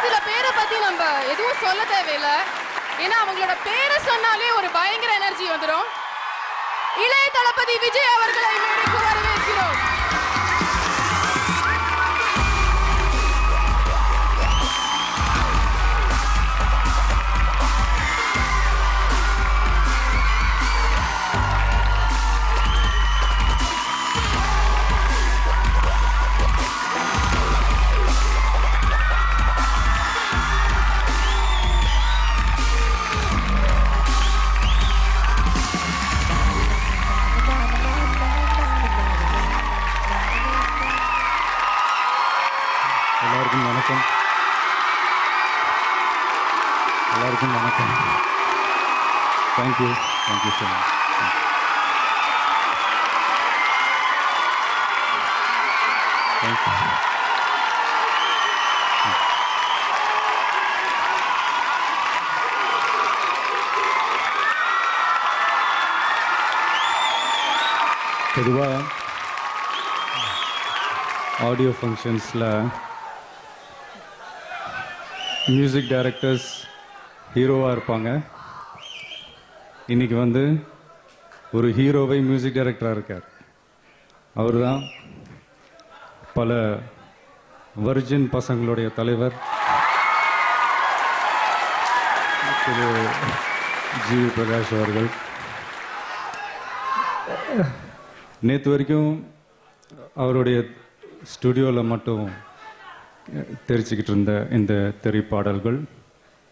சில பேரை பத்தி நம்ம எதுவும் சொல்ல தேவையில்லை. ஏன்னா அவங்களோட பேரை சொன்னாலே ஒரு பயங்கர எனர்ஜி வந்துடும். இளைய தளபதி விஜய் அவர்களை மேடைக்கு வரவேற்கிறோம். எல்லாருக்கும் வணக்கம். Thank you so much. தேங்க்யூ. பொதுவாக ஆடியோ ஃபங்க்ஷன்ஸில் மியூசிக் டைரக்டர்ஸ் ஹீரோவாக இருப்பாங்க. இன்னைக்கு வந்து ஒரு ஹீரோவை மியூசிக் டைரக்டராக இருக்கார். அவர் தான் பல வர்ஜின் பசங்களுடைய தலைவர் திரு ஜி பிரகாஷ் அவர்கள். நேற்று வரைக்கும் அவருடைய ஸ்டுடியோவில் மட்டும் தெரிச்சுக்கிட்டு இருந்த இந்த திரைப்பாடல்கள்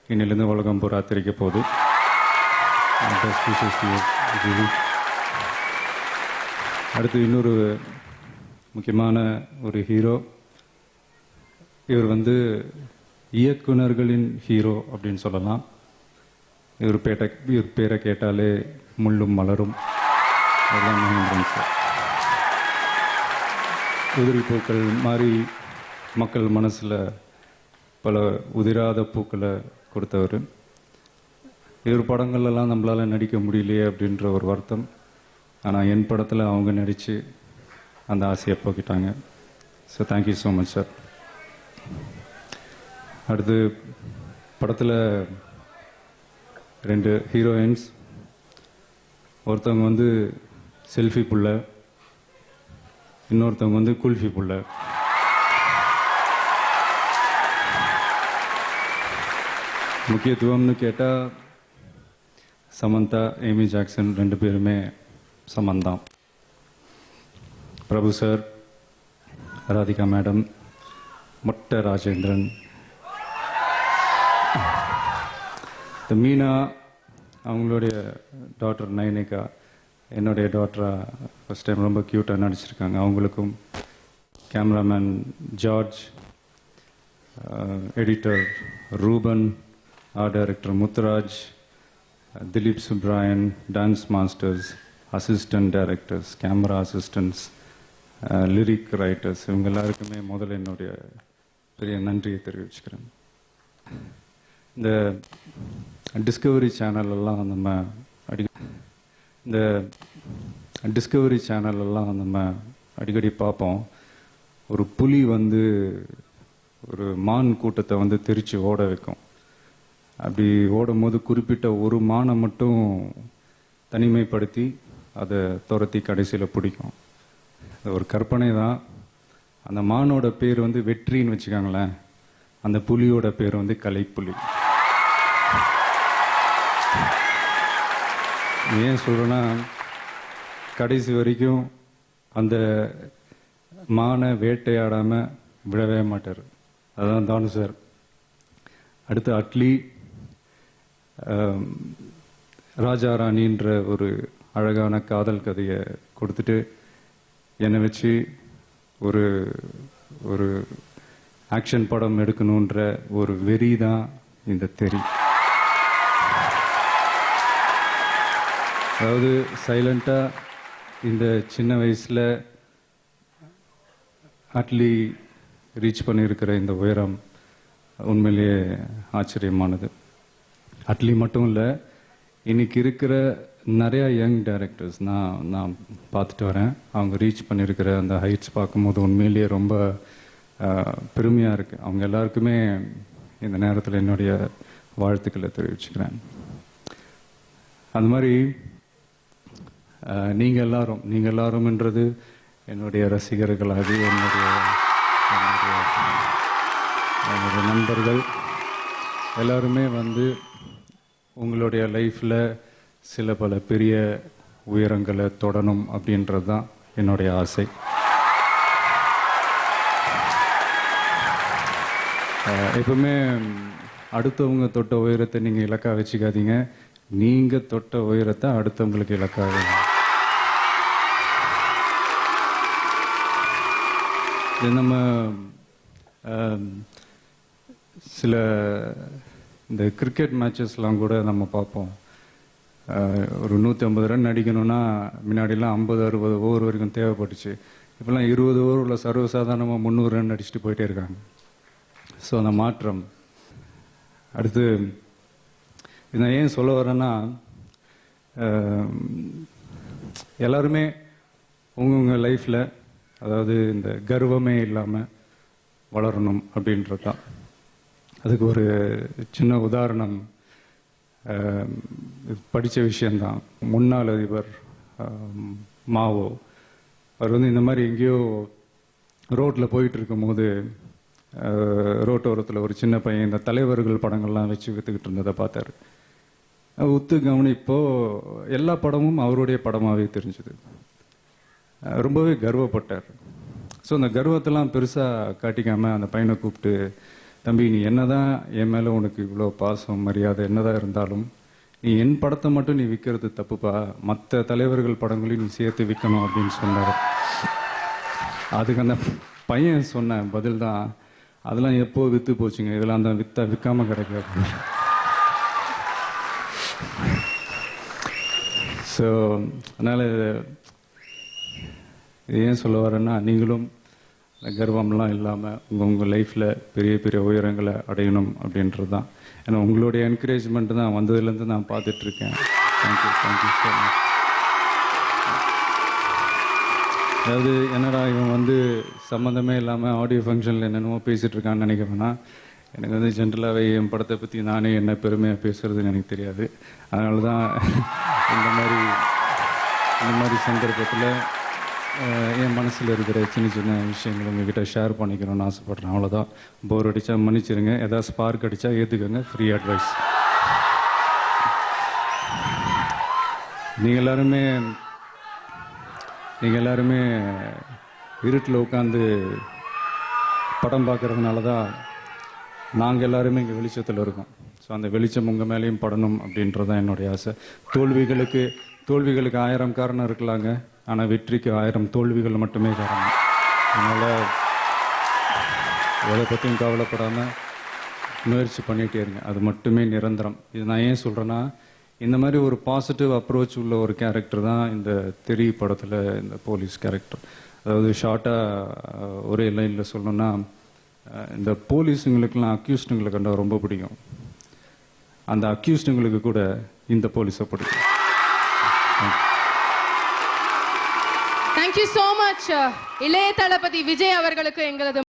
இன்னிலிருந்து உலகம் பூரா தெரிக்க போகுது. அடுத்து இன்னொரு முக்கியமான ஒரு ஹீரோ. இவர் வந்து இயக்குனர்களின் ஹீரோ அப்படின்னு சொல்லலாம். இவர் பேரை கேட்டாலே முள்ளும் மலரும். அதுதான் மகேந்திரன் சார். உதிரி பூக்கள் மாதிரி மக்கள் மனசில் பல உதிராத பூக்களை கொடுத்தவர். இவர் படங்கள்லாம் நம்மளால் நடிக்க முடியலையே அப்படின்ற ஒரு வருத்தம். ஆனால் என் படத்தில் அவங்க நடித்து அந்த ஆசையை போக்கிட்டாங்க. So thank you so much sir. அடுத்து படத்தில் 2 ஹீரோயின்ஸ். ஒருத்தவங்க வந்து செல்ஃபி புள்ள, இன்னொருத்தவங்க வந்து குல்ஃபி புள்ள. முக்கியத்துவம்னு கேட்டால் சமந்தா, ஏமி ஜாக்சன் 2 பேருமே சமந்தான். பிரபு சார், ராதிகா மேடம், மொட்டை ராஜேந்திரன், மீனா, அவங்களுடைய டாட்டர் நயனிகா, என்னுடைய டாட்டராக ஃபஸ்ட் டைம் ரொம்ப க்யூட்டாக நடிச்சிருக்காங்க. அவங்களுக்கும் cameraman George, editor Ruben, art director Muthuraj, Dileep Subrayan, dance masters, assistant directors, camera assistants, lyric writers, இவங்க எல்லாருக்குமே முதல்ல என்னுடைய பெரிய நன்றியை தெரிவிச்சுக்கிறேன். இந்த டிஸ்கவரி சேனலெல்லாம் நம்ம அடிக்கடி பார்ப்போம். ஒரு புலி வந்து ஒரு மான் கூட்டத்தை வந்து திரிச்சு ஓட வைக்கும். அப்படி ஓடும் போது குறிப்பிட்ட ஒரு மானை மட்டும் தனிமைப்படுத்தி அதை துரத்தி கடைசியில் பிடிக்கும். ஒரு கற்பனை தான். அந்த மானோட பேர் வந்து வெற்றின்னு வச்சுக்காங்களேன். அந்த புலியோட பேர் வந்து கலைப்புலி. ஏன் சொல்கிறேன்னா, கடைசி வரைக்கும் அந்த மானை வேட்டையாடாமல் விடவே மாட்டார். அதுதான் தானு சார். அடுத்து அட்லி, ராஜா ராணின்ற ஒரு அழகான காதல் கதையை கொடுத்துட்டு என்னை வச்சு ஒரு ஒரு ஆக்ஷன் படம் எடுக்கணுன்ற ஒரு வெறி தான் இந்த தெறி. அதாவது சைலண்டாக இந்த சின்ன வயசில் அட்லி ரீச் பண்ணியிருக்கிற இந்த உயரம் உண்மையிலேயே ஆச்சரியமானது. அட்லி மட்டும் இல்லை, இன்னைக்கு இருக்கிற நிறையா யங் டைரக்டர்ஸ் நான் பார்த்துட்டு வரேன். அவங்க ரீச் பண்ணியிருக்கிற அந்த ஹைட்ஸ் பார்க்கும்போது உண்மையிலேயே ரொம்ப பெருமையாக இருக்குது. அவங்க எல்லாருக்குமே இந்த நேரத்தில் என்னுடைய வாழ்த்துக்களை தெரிவிச்சுக்கிறேன். அந்த மாதிரி நீங்கள் எல்லாரும்ன்றது என்னுடைய ரசிகர்களாகி என்னுடைய நண்பர்கள் எல்லாருமே வந்து உங்களுடைய லைஃப்பில் சில பல பெரிய உயரங்களை தொடணும் அப்படின்றது தான் என்னுடைய ஆசை. எப்பவுமே அடுத்தவங்க தொட்ட உயரத்தை நீங்கள் இலக்கா வச்சுக்காதீங்க, நீங்கள் தொட்ட உயரத்தை அடுத்தவங்களுக்கு இலக்காக. இது நம்ம சில இந்த கிரிக்கெட் மேட்சஸ்லாம் கூட நம்ம பார்ப்போம். ஒரு 150 ரன் அடிக்கணும்னா முன்னாடிலாம் 50-60 ஓவர் வரைக்கும் தேவைப்பட்டுச்சு. இப்போலாம் 20 ஓவரில் சர்வசாதாரணமாக 300 ரன் அடிச்சுட்டு போயிட்டே இருக்காங்க. ஸோ அந்த மாற்றம். அடுத்து நான் ஏன் சொல்ல வரேன்னா, எல்லாருமே உங்கள் லைஃப்பில் அதாவது இந்த கர்வமே இல்லாமல் வளரணும் அப்படின்றது தான். அதுக்கு ஒரு சின்ன உதாரணம் படித்த விஷயந்தான். முன்னாள் அதிபர் மாவோ அவர் வந்து இந்த மாதிரி எங்கேயோ ரோட்டில் போயிட்டு இருக்கும்போது ரோட்டோரத்தில் ஒரு சின்ன பையன் இந்த தலைவர்கள் படங்கள்லாம் வச்சு விற்றுக்கிட்டு இருந்ததை பார்த்தாரு. உத்து கவனிப்போ எல்லா படமும் அவருடைய படமாகவே தெரிஞ்சுது. ரொம்பவே கர்வப்பட்டார். ஸோ அந்த கர்வத்தெல்லாம் பெருசாக காட்டிக்காமல் அந்த பையனை கூப்பிட்டு, தம்பி நீ என்னதான் என் மேலே உனக்கு இவ்வளோ பாசம் மரியாதை என்னதான் இருந்தாலும் நீ என் படத்தை மட்டும் நீ விற்கிறது தப்புப்பா, மற்ற தலைவர்கள் படங்களையும் நீ சேர்த்து விற்கணும் அப்படின்னு சொன்னார். அதுக்கு அந்த பையன் சொன்ன பதில் தான், அதெல்லாம் எப்போ விற்று போச்சுங்க, இதெல்லாம் தான் விற்காம கிடைக்காது. ஸோ அதனால் இது ஏன் சொல்ல வரேன்னா, நீங்களும் கர்வம்லாம் இல்லாமல் உங்கள் லைஃப்பில் பெரிய பெரிய உயரங்களை அடையணும் அப்படின்றது தான். ஏன்னா உங்களுடைய என்கரேஜ்மெண்ட் தான் வந்ததுலேருந்து நான் பார்த்துட்ருக்கேன். Thank you so much. அதாவது என்னடா இவன் வந்து சம்மந்தமே இல்லாமல் ஆடியோ ஃபங்க்ஷனில் என்னென்னமோ பேசிகிட்டு இருக்கான்னு நினைக்கிறேன்னா, எனக்கு வந்து ஜென்ரலாகவே என் படத்தை பற்றி நானே என்ன பெருமையாக பேசுகிறதுன்னு எனக்கு தெரியாது. அதனால தான் இந்த மாதிரி சந்தர்ப்பத்தில் என் மனசில் இருக்கிற சின்ன சின்ன விஷயங்கள் உங்ககிட்ட ஷேர் பண்ணிக்கணும்னு ஆசைப்பட்றேன். அவ்வளோதான். போர் அடித்தா மன்னிச்சிருங்க, ஏதாவது ஸ்பார்க் அடித்தா ஏற்றுக்கோங்க, ஃப்ரீ அட்வைஸ். நீங்கள் எல்லாருமே இருட்டில் உட்காந்து படம் பார்க்குறதுனால தான் நாங்கள் எல்லாருமே இங்கே வெளிச்சத்தில் இருக்கோம். ஸோ அந்த வெளிச்சம் உங்கள் மேலேயும் படணும் அப்படின்றது தான் என்னுடைய ஆசை. தோல்விகளுக்கு 1000 காரணம் இருக்கலாங்க, ஆனால் வெற்றிக்கு 1000 தோல்விகள் மட்டுமே காரணம். அதனால் எதை பற்றியும் கவலைப்படாமல் முயற்சி பண்ணிகிட்டே இருங்க, அது மட்டுமே நிரந்தரம். இது நான் ஏன் சொல்கிறேன்னா, இந்த மாதிரி ஒரு பாசிட்டிவ் அப்ரோச் உள்ள ஒரு கேரக்டர் தான் இந்த தெரி படத்தில் இந்த போலீஸ் கேரக்டர். அதாவது ஷார்ட்டாக ஒரே லைனில் சொல்லணும்னா, இந்த போலீஸுங்களுக்கெல்லாம் அக்யூஸ்டுங்களை கண்டா ரொம்ப பிடிக்கும். அந்த அக்யூஸ்டுங்களுக்கு கூட இந்த போலீஸை பிடிக்கும். Thank you so much. இளைய தளபதி விஜய் அவர்களுக்கு எங்களது